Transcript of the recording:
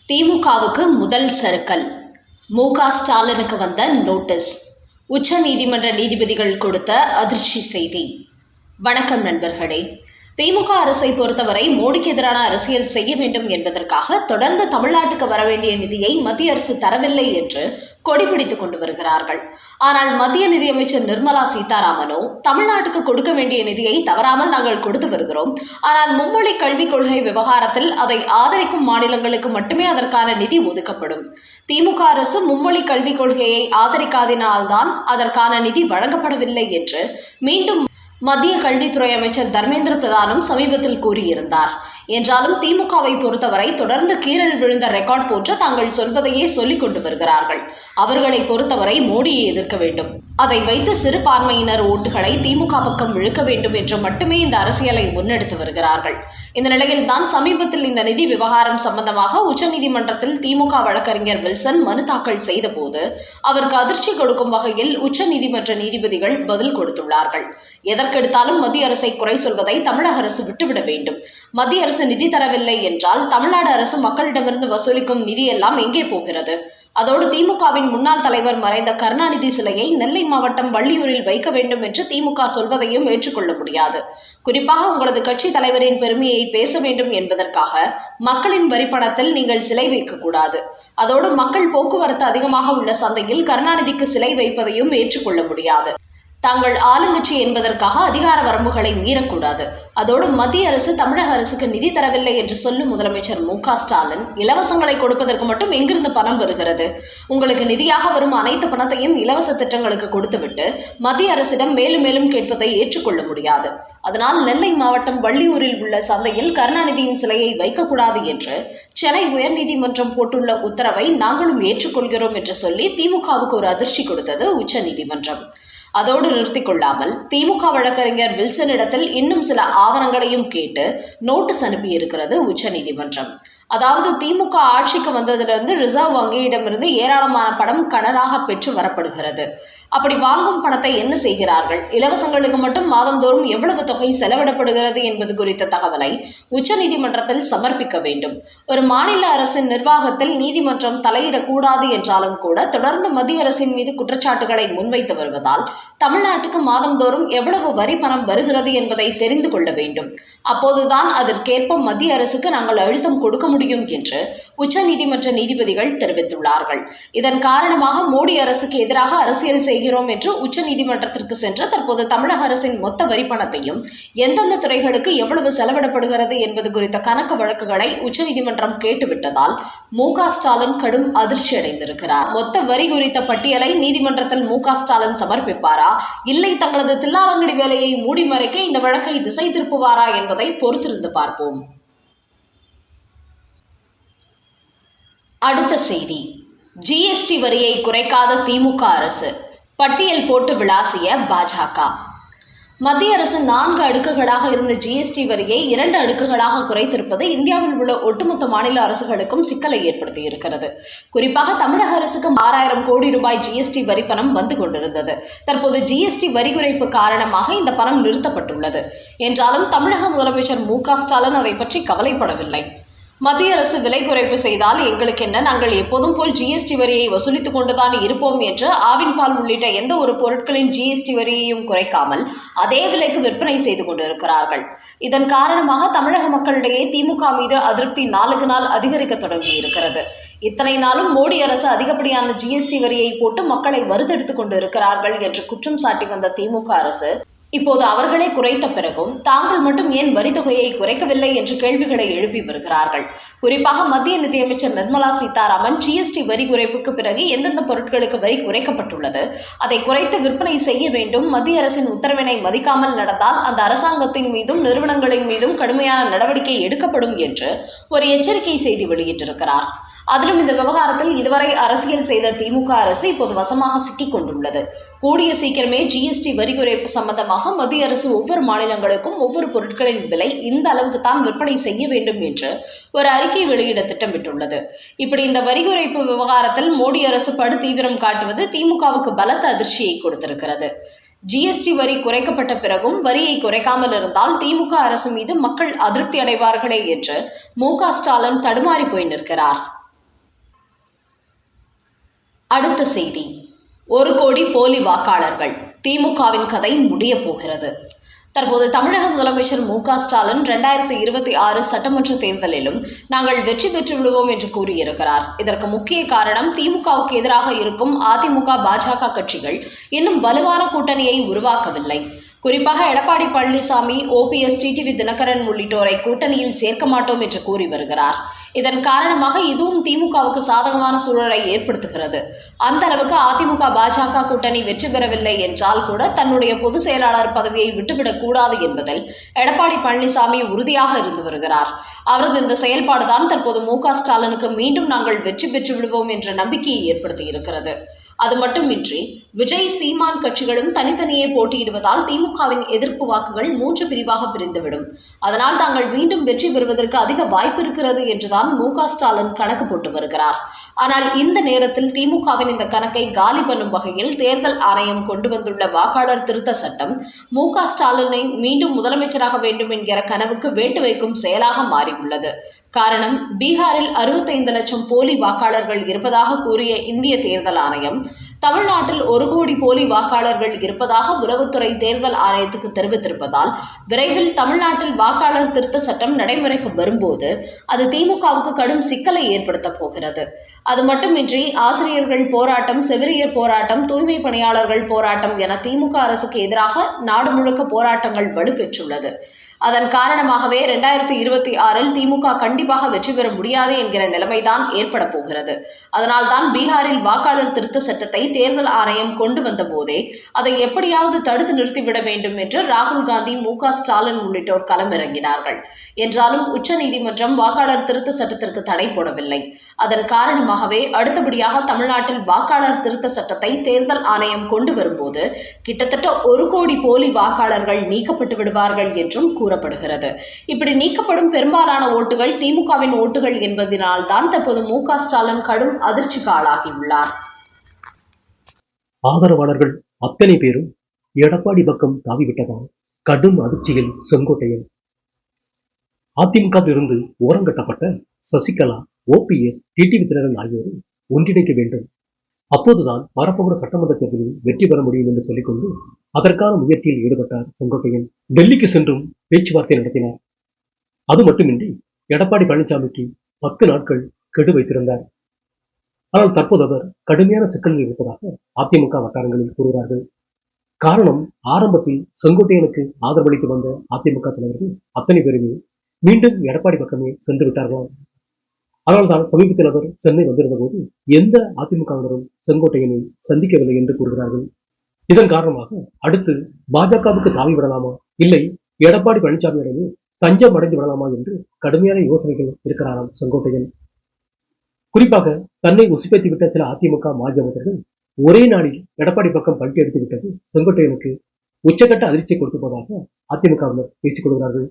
திமுகவுக்கு முதல் சறுக்கல். மு.க. ஸ்டாலினுக்கு வந்த நோட்டீஸ். உச்ச நீதிமன்ற நீதிபதிகள் கொடுத்த அதிர்ச்சி செய்தி. வணக்கம் நண்பர்களே. திமுக அரசை பொறுத்தவரை மோடிக்கு எதிரான அரசியல் செய்ய வேண்டும் என்பதற்காக தொடர்ந்து தமிழ்நாட்டுக்கு வரவேண்டிய நிதியை மத்திய அரசு தரவில்லை என்று கொடிபிடித்துக் கொண்டு வருகிறார்கள். ஆனால் மத்திய நிதியமைச்சர் நிர்மலா சீதாராமனோ தமிழ்நாட்டுக்கு கொடுக்க வேண்டிய நிதியை தவறாமல் நாங்கள் கொடுத்து வருகிறோம், ஆனால் மும்மொழி கல்விக் கொள்கை விவகாரத்தில் அதை ஆதரிக்கும் மாநிலங்களுக்கு மட்டுமே அதற்கான நிதி ஒதுக்கப்படும். திமுக அரசு மும்மொழி கல்விக் கொள்கையை ஆதரிக்காததினால்தான் அதற்கான நிதி வழங்கப்படவில்லை என்று மீண்டும் மத்திய கல்வித்துறை அமைச்சர் தர்மேந்திர பிரதானும் சமீபத்தில் கூறியிருந்தார். என்றாலும் திமுகவை பொறுத்தவரை தொடர்ந்து கீறல் விழுந்த ரெக்கார்ட் போன்று தாங்கள் சொல்வதையே சொல்லிக் கொண்டு வருகிறார்கள். அவர்களை பொறுத்தவரை மோடியை எதிர்க்க வேண்டும், அதை வைத்து சிறுபான்மையினர் ஓட்டுகளை திமுக பக்கம் இழுக்க வேண்டும் என்று மட்டுமே இந்த அரசியலை முன்னெடுத்து வருகிறார்கள். இந்த நிலையில்தான் சமீபத்தில் இந்த நிதி விவகாரம் சம்பந்தமாக உச்சநீதிமன்றத்தில் திமுக வழக்கறிஞர் வில்சன் மனு தாக்கல் செய்த போது அவருக்கு அதிர்ச்சி கொடுக்கும் வகையில் உச்சநீதிமன்ற நீதிபதிகள் பதில் கொடுத்துள்ளார்கள். எதற்கெடுத்தாலும் மத்திய அரசை குறை சொல்வதை தமிழக அரசு விட்டுவிட வேண்டும். மத்திய அரசு நிதி தரவில்லை என்றால் தமிழ்நாடு அரசு மக்களிடமிருந்து வசூலிக்கும் நிதி எல்லாம் எங்கே போகிறது? அதோடு திமுகவின் முன்னாள் தலைவர் மறைந்த கருணாநிதி சிலையை நெல்லை மாவட்டம் வள்ளியூரில் வைக்க வேண்டும் என்று திமுக சொல்வதையும் ஏற்றுக்கொள்ள முடியாது. குறிப்பாக உங்களது கட்சி தலைவரின் பெருமையை பேச வேண்டும் என்பதற்காக மக்களின் வரிப்பணத்தில் நீங்கள் சிலை வைக்கக்கூடாது. அதோடு மக்கள் போக்குவரத்து அதிகமாக உள்ள சந்தையில் கருணாநிதிக்கு சிலை வைப்பதையும் ஏற்றுக்கொள்ள முடியாது. தாங்கள் ஆளுங்கட்சி என்பதற்காக அதிகார வரம்புகளை மீறக்கூடாது. அதோடு மத்திய அரசு தமிழக அரசுக்கு நிதி தரவில்லை என்று சொல்லும் முதலமைச்சர் மு.க. ஸ்டாலின் இலவசங்களை கொடுப்பதற்கு மட்டும் எங்கிருந்து பணம் வருகிறது? உங்களுக்கு நிதியாக வரும் அனைத்து பணத்தையும் இலவச திட்டங்களுக்கு கொடுத்துவிட்டு மத்திய அரசிடம் மேலும் மேலும் கேட்பதை ஏற்றுக்கொள்ள முடியாது. அதனால் நெல்லை மாவட்டம் வள்ளியூரில் உள்ள சந்தையில் கருணாநிதியின் சிலையை வைக்கக்கூடாது என்று சென்னை உயர்நீதிமன்றம் போட்டுள்ள உத்தரவை நாங்களும் ஏற்றுக்கொள்கிறோம் என்று சொல்லி திமுகவுக்கு ஒரு அதிர்ச்சி கொடுத்தது உச்சநீதிமன்றம். அதோடு நிறுத்திக் கொள்ளாமல் திமுக வழக்கறிஞர் வில்சனிடத்தில் இன்னும் சில ஆவணங்களையும் கேட்டு நோட்டீஸ் அனுப்பியிருக்கிறது உச்சநீதிமன்றம். அதாவது திமுக ஆட்சிக்கு வந்ததிலிருந்து ரிசர்வ் வங்கியிடமிருந்து ஏராளமான பணம் கடனாக பெற்று வரப்படுகிறது. அப்படி வாங்கும் பணத்தை என்ன செய்கிறார்கள்? இலவசங்களுக்கு மட்டும் மாதந்தோறும் எவ்வளவு தொகை செலவிடப்படுகிறது என்பது குறித்த தகவலை உச்சநீதிமன்றத்தில் சமர்ப்பிக்க வேண்டும். ஒரு மாநில அரசின் நிர்வாகத்தில் நீதிமன்றம் தலையிடக்கூடாது என்றாலும் கூட தொடர்ந்து மத்திய அரசின் மீது குற்றச்சாட்டுகளை முன்வைத்து வருவதால் தமிழ்நாட்டுக்கு மாதந்தோறும் எவ்வளவு வரி பணம் வருகிறது என்பதை தெரிந்து கொள்ள வேண்டும். அப்போதுதான் அதற்கேற்ப மத்திய அரசுக்கு நாங்கள் அழுத்தம் கொடுக்க முடியும் என்று உச்சநீதிமன்ற நீதிபதிகள் தெரிவித்துள்ளார்கள். இதன் காரணமாக மோடி அரசுக்கு எதிராக அரசியல் செய்கிறோம் என்று உச்சநீதிமன்றத்திற்கு சென்று தற்போது தமிழக அரசின் மொத்த வரி பணத்தையும் எந்தெந்த துறைகளுக்கு எவ்வளவு செலவிடப்படுகிறது என்பது குறித்த கணக்கு வழக்குகளை உச்சநீதிமன்றம் கேட்டுவிட்டதால் மு.க. ஸ்டாலின் கடும் அதிர்ச்சி அடைந்திருக்கிறார். மொத்த வரி குறித்த பட்டியலை நீதிமன்றத்தில் மு.க. ஸ்டாலின் சமர்ப்பிப்பாரா, இல்லை தங்களது தில்லாலங்கடி வேலையை மூடி மறைக்க இந்த வழக்கை திசை திருப்புவாரா என்பதை பொறுத்திருந்து பார்ப்போம். அடுத்த செய்தி. ஜிஎஸ்டி வரியை குறைக்காத திமுக அரசு, பட்டியல் போட்டு விளாசிய பாஜக. மத்திய அரசு 4 அடுக்குகளாக இருந்த ஜிஎஸ்டி வரியை 2 அடுக்குகளாக குறைத்திருப்பது இந்தியாவில் உள்ள ஒட்டுமொத்த மாநில அரசுகளுக்கும் சிக்கலை ஏற்படுத்தியிருக்கிறது. குறிப்பாக தமிழக அரசுக்கு 6000 கோடி ரூபாய் ஜிஎஸ்டி வரி பணம் வந்து கொண்டிருந்தது. தற்போது ஜிஎஸ்டி வரி குறைப்பு காரணமாக இந்த பணம் நிறுத்தப்பட்டுள்ளது. என்றாலும் தமிழக முதலமைச்சர் மு.க. ஸ்டாலின் அதை பற்றி கவலைப்படவில்லை. மத்திய அரசு விலை குறைப்பு செய்தால் எங்களுக்கு என்ன, நாங்கள் எப்போதும் போல் ஜிஎஸ்டி வரியை வசூலித்துக் கொண்டுதான் இருப்போம் என்று ஆவின் பால் உள்ளிட்ட எந்த ஒரு பொருட்களின் ஜிஎஸ்டி வரியையும் குறைக்காமல் அதே விலைக்கு விற்பனை செய்து கொண்டிருக்கிறார்கள். இதன் காரணமாக தமிழக மக்களிடையே திமுக மீது அதிருப்தி நாளுக்கு நாள் அதிகரிக்க தொடங்கி இருக்கிறது. இத்தனை நாளும் மோடி அரசு அதிகப்படியான ஜிஎஸ்டி வரியை போட்டு மக்களை வறுத்தெடுத்துக் கொண்டு இருக்கிறார்கள் என்று குற்றம் சாட்டி வந்த திமுக அரசு இப்போது அவர்களே குறைத்த பிறகும் தாங்கள் மட்டும் ஏன் வரி தொகையை குறைக்கவில்லை என்று கேள்விகளை எழுப்பி வருகிறார்கள். குறிப்பாக மத்திய நிதியமைச்சர் நிர்மலா சீதாராமன் ஜிஎஸ்டி வரி குறைப்புக்கு பிறகு எந்தெந்த பொருட்களுக்கு வரி குறைக்கப்பட்டுள்ளது, அதை குறைத்து விற்பனை செய்ய வேண்டும், மத்திய அரசின் உத்தரவினை மதிக்காமல் நடந்தால் அந்த அரசாங்கத்தின் மீதும் நிறுவனங்களின் மீதும் கடுமையான நடவடிக்கை எடுக்கப்படும் என்று ஒரு எச்சரிக்கை செய்தி வெளியிட்டிருக்கிறார். அதிலும் இந்த விவகாரத்தில் இதுவரை அரசியல் செய்த திமுக அரசு இப்போது வசமாக சிக்கிக் கொண்டுள்ளது. கூடிய சீக்கிரமே ஜிஎஸ்டி வரி குறைப்பு சம்பந்தமாக மத்திய அரசு ஒவ்வொரு மாநிலங்களுக்கும் ஒவ்வொரு பொருட்களின் விலை இந்த அளவுக்கு தான் விற்பனை செய்ய வேண்டும் என்று ஒரு அறிக்கை வெளியிட திட்டமிட்டுள்ளது. இப்படி இந்த வரி குறைப்பு விவகாரத்தில் மோடி அரசு படு தீவிரம் காட்டுவது திமுகவுக்கு பலத்த அதிர்ச்சியை கொடுத்திருக்கிறது. ஜிஎஸ்டி வரி குறைக்கப்பட்ட பிறகும் வரியை குறைக்காமல் இருந்தால் திமுக அரசு மீது மக்கள் அதிருப்தி அடைவார்களே என்று மு.க. ஸ்டாலின் தடுமாறி போய் நிற்கிறார். அடுத்த செய்தி. 1 கோடி போலி வாக்காளர்கள், திமுகவின் கதை முடிய போகிறது. தற்போது தமிழக முதலமைச்சர் மு.க.ஸ்டாலின் 2026 சட்டமன்ற தேர்தலிலும் நாங்கள் வெற்றி பெற்று விடுவோம் என்று கூறியிருக்கிறார். இதற்கு முக்கிய காரணம் திமுகவுக்கு எதிராக இருக்கும் அதிமுக, பாஜக கட்சிகள் இன்னும் வலுவான கூட்டணியை உருவாக்கவில்லை. குறிப்பாக எடப்பாடி பழனிசாமி, ஓபிஎஸ், டிடிவி தினகரன் உள்ளிட்டோரை கூட்டணியில் சேர்க்க மாட்டோம் என்று கூறி வருகிறார். இதன் காரணமாக இதுவும் திமுகவுக்கு சாதகமான சூழலை ஏற்படுத்துகிறது. அந்த அளவுக்கு அதிமுக, பாஜக கூட்டணி வெற்றி பெறவில்லை என்றால் கூட தன்னுடைய பொதுச் செயலாளர் பதவியை விட்டுவிடக் கூடாது என்பதில் எடப்பாடி பழனிசாமி உறுதியாக இருந்து வருகிறார். அவரது இந்த செயல்பாடுதான் தற்போது மு.க.ஸ்டாலினுக்கு மீண்டும் நாங்கள் வெற்றி பெற்று விடுவோம் என்ற நம்பிக்கையை ஏற்படுத்தி இருக்கிறது. அது மட்டுமின்றி விஜய், சீமான் கட்சிகளும் தனித்தனியே போட்டியிடுவதால் திமுகவின் எதிர்ப்பு வாக்குகள் 3 பிரிவாக பிரிந்துவிடும். அதனால் தாங்கள் மீண்டும் வெற்றி பெறுவதற்கு அதிக வாய்ப்பு இருக்கிறது என்றுதான் மு.க.ஸ்டாலின் கணக்கு போட்டு வருகிறார். ஆனால் இந்த நேரத்தில் திமுகவின் இந்த கணக்கை காலி பண்ணும் வகையில் தேர்தல் ஆணையம் கொண்டு வந்துள்ள வாக்காளர் திருத்த சட்டம் மு.க.ஸ்டாலினை மீண்டும் முதலமைச்சராக வேண்டும் என்கிற கனவுக்கு வேட்டு வைக்கும் செயலாக மாறியுள்ளது. காரணம், பீகாரில் 65 லட்சம் போலி வாக்காளர்கள் இருப்பதாக கூறிய இந்திய தேர்தல் ஆணையம் தமிழ்நாட்டில் 1 கோடி போலி வாக்காளர்கள் இருப்பதாக உளவுத்துறை தேர்தல் ஆணையத்துக்கு தெரிவித்திருப்பதால் விரைவில் தமிழ்நாட்டில் வாக்காளர் திருத்த சட்டம் நடைமுறைக்கு வரும்போது அது திமுகவுக்கு கடும் சிக்கலை ஏற்படுத்தப் போகிறது. அது மட்டுமின்றி ஆசிரியர்கள் போராட்டம், செவிலியர் போராட்டம், தூய்மை பணியாளர்கள் போராட்டம் என திமுக அரசுக்கு எதிராக நாடு முழுக்க போராட்டங்கள் வலுப்பெற்றுள்ளது. அதன் காரணமாகவே 2026 திமுக கண்டிப்பாக வெற்றி பெற முடியாது என்கிற நிலைமைதான் ஏற்பட போகிறது. அதனால்தான் பீகாரில் வாக்காளர் திருத்த சட்டத்தை தேர்தல் ஆணையம் கொண்டு வந்த போதே அதை எப்படியாவது தடுத்து நிறுத்திவிட வேண்டும் என்று ராகுல் காந்தி, மு.க.ஸ்டாலின் உள்ளிட்டோர் களமிறங்கினார்கள். என்றாலும் உச்சநீதிமன்றம் வாக்காளர் திருத்த சட்டத்திற்கு தடை போடவில்லை. அதன் காரணமாகவே அடுத்தபடியாக தமிழ்நாட்டில் வாக்காளர் திருத்த சட்டத்தை தேர்தல் ஆணையம் கொண்டு வரும்போது கிட்டத்தட்ட 1 கோடி போலி வாக்காளர்கள் நீக்கப்பட்டு விடுவார்கள் என்றும் கூறப்படுகிறது. இப்படி நீக்கப்படும் பெரும்பாலான ஓட்டுகள் திமுகவின் ஓட்டுகள் என்பதனால் தான் தற்போது மு.க.ஸ்டாலின் கடும் அதிர்ச்சிக்கு ஆளாகியுள்ளார். ஆதரவாளர்கள் அத்தனை பேரும் எடப்பாடி பக்கம் தாவிவிட்டதால் கடும் அதிர்ச்சியில் செங்கோட்டையன். அதிமுகவிலிருந்து ஓரங்கட்டப்பட்ட சசிகலா, ஓபிஎஸ், டிடிவி தினகரன் ஆகியோரை ஒன்றிணைக்க வேண்டும். அப்போதுதான் வரப்போகிற சட்டமன்ற தேர்தலில் வெற்றி பெற முடியும் என்று சொல்லிக்கொண்டு அதற்கான முயற்சியில் ஈடுபட்டார் செங்கோட்டையன். டெல்லிக்கு சென்றும் பேச்சுவார்த்தை நடத்தினார். அது மட்டுமின்றி எடப்பாடி பழனிசாமிக்கு 10 நாட்கள் கெடு வைத்திருந்தார். ஆனால் தற்போது அவர் கடுமையான சிக்கலில் இருப்பதாக அதிமுக வட்டாரங்களில் கூறுகிறார்கள். காரணம், ஆரம்பத்தில் செங்கோட்டையனுக்கு ஆதரவளித்து வந்த அதிமுக தலைவர்கள் அத்தனை பேருமே மீண்டும் எடப்பாடி பக்கமே சென்று விட்டார்களாம். அதனால்தான் சமீபத்தில் அவர் சென்னை வந்திருந்த போது எந்த அதிமுகவினரும் செங்கோட்டையனை சந்திக்கவில்லை என்று கூறுகிறார்கள். இதன் காரணமாக அடுத்து பாஜகவுக்கு தாவி விடலாமா, இல்லை எடப்பாடி பழனிசாமியிடமே தஞ்சம் அடைந்து விடலாமா என்று கடுமையான யோசனைகள் இருக்கிறாராம் செங்கோட்டையன். குறிப்பாக தன்னை உசுப்பேற்றிவிட்ட சில அதிமுக மாஜி அமைச்சர்கள் ஒரே நாளில் எடப்பாடி பக்கம் பல்ட்டி எடுத்து விட்டது செங்கோட்டையனுக்கு உச்சகட்ட அதிர்ச்சியை கொடுத்து போவதாக அதிமுகவினர் பேசிக் கொள்கிறார்கள்.